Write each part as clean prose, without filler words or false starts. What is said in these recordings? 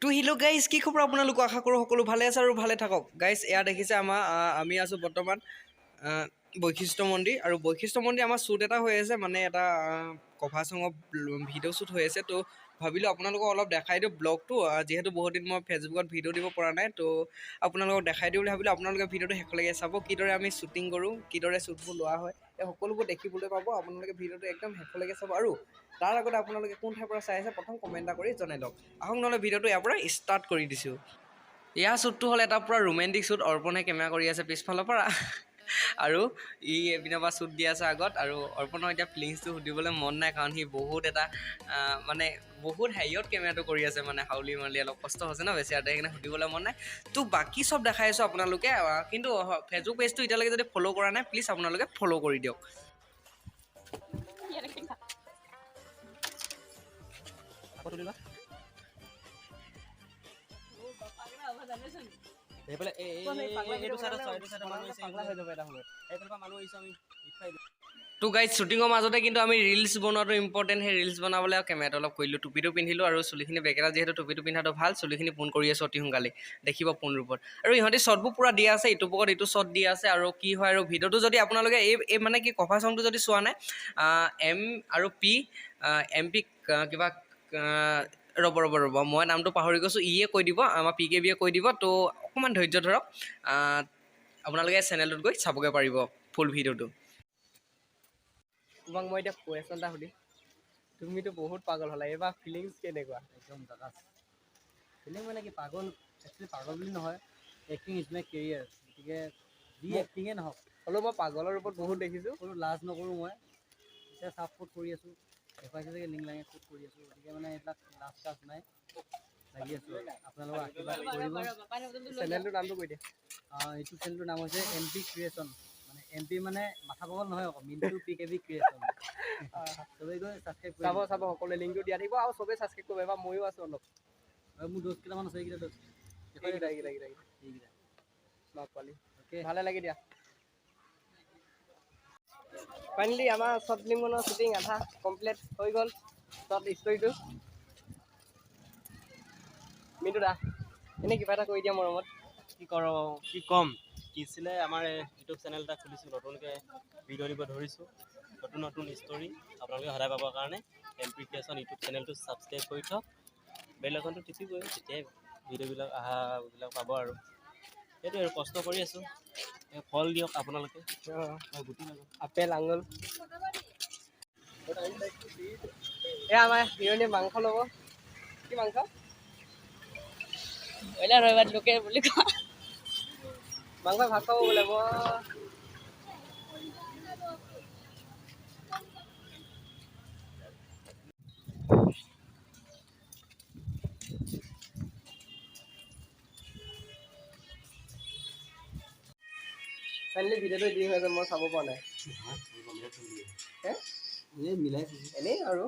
তো hello' guys, কি খবৰ আপোনালোক? আশা কৰোঁ সকলো ভালে আছে আৰু ভালে থাকক। গাইজ, এয়া দেখিছে আমি আছোঁ বৰ্তমান বৈশিষ্ট্য মন্দিৰ, আৰু বৈশিষ্ট্য মন্দিৰ আমাৰ শ্বুট এটা হৈ আছে, মানে এটা কভাৰ চঙৰ ভিডিঅ' শ্বুট হৈ আছে। তো ভাবিলোঁ আপোনালোকক অলপ দেখাই দিওঁ ব্লগটো, যিহেতু বহুত দিন মই ফেচবুকত ভিডিঅ' দিব পৰা নাই। তো আপোনালোকক দেখাই দিওঁ বুলি ভাবিলোঁ। আপোনালোকে ভিডিঅ'টো শেষলৈকে চাব, কিদৰে আমি শ্বুটিং কৰোঁ, কিদৰে শ্বুটবোৰ লোৱা হয়, এই সকলোবোৰ দেখিবলৈ পাব। আপোনালোকে ভিডিঅ'টো একদম শেষলৈকে চাব, আৰু তাৰ আগতে আপোনালোকে কোন ঠাইৰ পৰা চাই আছে প্ৰথম কমেণ্ট এটা কৰি জনাই লওক। আহক নহ'লে ভিডিঅ'টো ইয়াৰ পৰা ষ্টাৰ্ট কৰি দিছোঁ। ইয়াৰ শ্বুটটো হ'ল এটা পূৰা ৰোমেণ্টিক শ্বুট। অৰ্পণে কেমেৰা কৰি আছে পিছফালৰ পৰা, আৰু এইপিনৰ পৰা শ্বুট দি আছে আগত। আৰু অৰ্পণৰ এতিয়া ফিলিংছটো সুধিবলৈ মন নাই, কাৰণ সি বহুত এটা মানে বহুত হেৰিয়ত কেমেৰাটো কৰি আছে, মানে হাউলি মালি অলপ কষ্ট হৈছে ন বেছি, আৰু সেইকাৰণে সুধিবলৈ মন নাই। তো বাকী চব দেখাই আছোঁ আপোনালোকে, কিন্তু ফেচবুক পেজটো এতিয়ালৈকে যদি ফ'ল' কৰা নাই, প্লিজ আপোনালোকে ফ'ল' কৰি দিয়ক। তো গাইজ, শ্বুটিঙৰ মাজতে কিন্তু আমি ৰিলছ বনোৱাটো ইম্পৰ্টেণ্ট। সেই ৰিলছ বনাবলৈ কেমেৰাটো অলপ কৰিলোঁ, টুপিটো পিন্ধিলোঁ, আৰু চুলিখিনি বেকেটা, যিহেতু টুপিটো পিন্ধাটো ভাল। চুলিখিনি পোন কৰি আছোঁ অতি সোনকালে, দেখিব পোন ৰূপত। আৰু ইহঁতি শ্বটবোৰ পূৰা দিয়া আছে, ইটোৰ পৰত ইটো শ্বট দি আছে। আৰু কি হয়, আৰু ভিডিঅ'টো যদি আপোনালোকে এই মানে কি কভাৰ চংটো যদি চোৱা নাই, এম আৰু পি, এম পি কিবা ৰ'ব মই নামটো পাহৰি গৈছোঁ, ইয়ে কৈ দিব, আমাৰ পি কে বিয়ে কৈ দিব। তো অকণমান ধৈৰ্য ধৰক, আপোনালোকে চেনেলটোত গৈ চাবগৈ পাৰিব ফুল ভিডিঅ'টো। তোমাক মই এতিয়া কুৱেশ্যন এটা সুধিম, তুমিতো বহুত পাগল হ'লা, এইবাৰ ফিলিংছ কেনেকুৱা? একদম জাগাছ ফিলিং মানে কি, পাগল একচুৱেলি পাগল বুলি নহয়, এক্টিং ইজ মাই কেৰিয়াৰ। গতিকে যি এক্টিঙে নহওক, হ'লেও মই পাগলৰ ওপৰত বহুত দেখিছোঁ, কোনো লাজ নকৰোঁ। মই এতিয়া চাফ ফুট কৰি আছোঁ, দেখুৱাইছোঁ চাগে লিং লাঙে ফুট কৰি আছোঁ। গতিকে মানে এইবিলাক লাজ চাজ নাই, লাগি আছোঁ। আপোনালোকৰ আশীৰ্বাদ কৰিব। চেনেলটোৰ নামটো কৈ দিয়া। ইউটিউব চেনেলটোৰ নাম হৈছে এম পি ক্ৰিয়েশ্যন। মানে এম পি মানে মাথা পাগল নহয়, আকৌ Mintu P K B creation. চবেই গৈ ছাবস্ক্ৰাইব কৰিব, চাব সকলোৱে লিংকটো দিয়া থাকিব, আৰু চবেই ছাবস্ক্ৰাইব কৰিব। এবাৰ ময়ো আছোঁ অলপ, আৰু মোৰ দোষ কেইটামান আছে, এইকেইটা দোষ এইকেইটা স্মাৰ্ট পোৱালি, অ'কে। ভালে লাগি দিয়া। ফাইনেলি আমাৰ শ্বৰ্ট ফিল্মখনৰ শ্বুটিং আধা কমপ্লিট হৈ গ'ল। শ্বৰ্ট ষ্টৰিটো মিণ্টু দা, এনেই কিবা এটা কৰি দিয়া মৰমত। কি ক'ম, কি আছিলে, আমাৰ ইউটিউব চেনেল এটা খুলিছোঁ, নতুনকৈ ভিডিঅ' দিব ধৰিছোঁ, নতুন ষ্টৰি আপোনালোকে সদায় পাবৰ কাৰণে এম পি ক্ৰিয়েশ্যন ইউটিউব চেনেলটো ছাবস্ক্ৰাইব কৰি থওক। বেল আইকনটো টিপিবই, তেতিয়াই ভিডিঅ'বিলাক অহাবিলাক পাব। আৰু সেইটোৱে, আৰু কষ্ট কৰি আছোঁ, ফল দিয়ক আপোনালোকে। গুটি নাযাওঁ, আপেল আঙুল। এয়া আমাৰ হিৰণীয়ে মাংস ল'ব। কি মাংস? ব্ৰইলাৰ হয়, লোকেল বুলি কোৱা। মাংস ভাত খাব বোলে। মই ফাইনেলি ভিডিঅ'টো দি হৈ আছে, মই চাব পৰা নাই। এনেই আৰু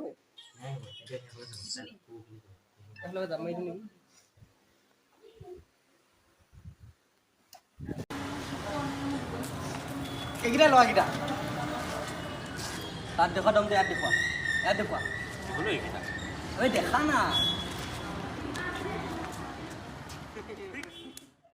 জাপ মাৰিছোঁ নেকি? এইকেইটা ল'ৰাকেইটা তাত দেখুৱা দমটো ইয়াত দেখুৱা, ঐ দেখা না।